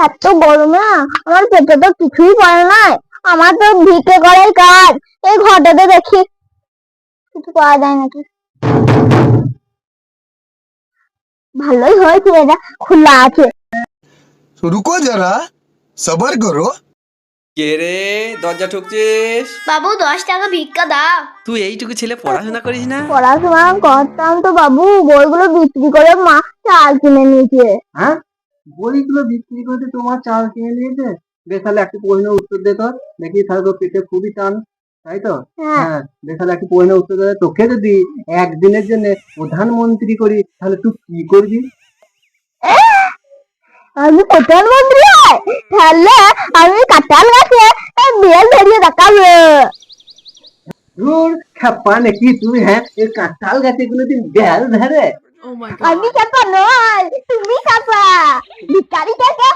এত গরমে আমার পেটে তো কিছুই পড়ে নাই। আমার তো ভিটে করাই কাজ। এই ঘরটাতে দেখি কিছু পাওয়া যায় নাকি। ভালোই হয়েছে এটা খোলা আছে। रुको जरा सबर करो। কে রে, দরজা ঠুকছিস? বাবু 10 টাকা ভিক্ষা দাও। তুই এইটুকু ছেলে পড়াশোনা করিস না? পড়াশোনা করতাম তো বাবু, বইগুলো বিক্রি করে মা চাল কিনে নিয়েছে। হ্যাঁ, বইগুলো বিক্রি করে তোমার চাল কিনে নিয়েছে? বেশ, তাহলে একটি প্রশ্নের উত্তর দে তো দেখি। তাহলে তোর পেটে খুবই টান, তাই তো? হ্যাঁ। হ্যাঁ, বেশ, তাহলে একটি প্রশ্নের উত্তর দে। তোকে যদি একদিনের জন্য প্রধানমন্ত্রী করি তাহলে তুই কি করবি? আমি প্রধানমন্ত্রী হয় তাহলে আমি কাঁঠাল গাছে বেল ধরিয়ে দেখাবো। ধুর খেপা নাকি তুই? হ্যাঁ, এই কাঁঠাল গাছে কোনোদিন বেল ধরে? আমি চাপা নয়, তুমি চাপা। ভিখারি থেকে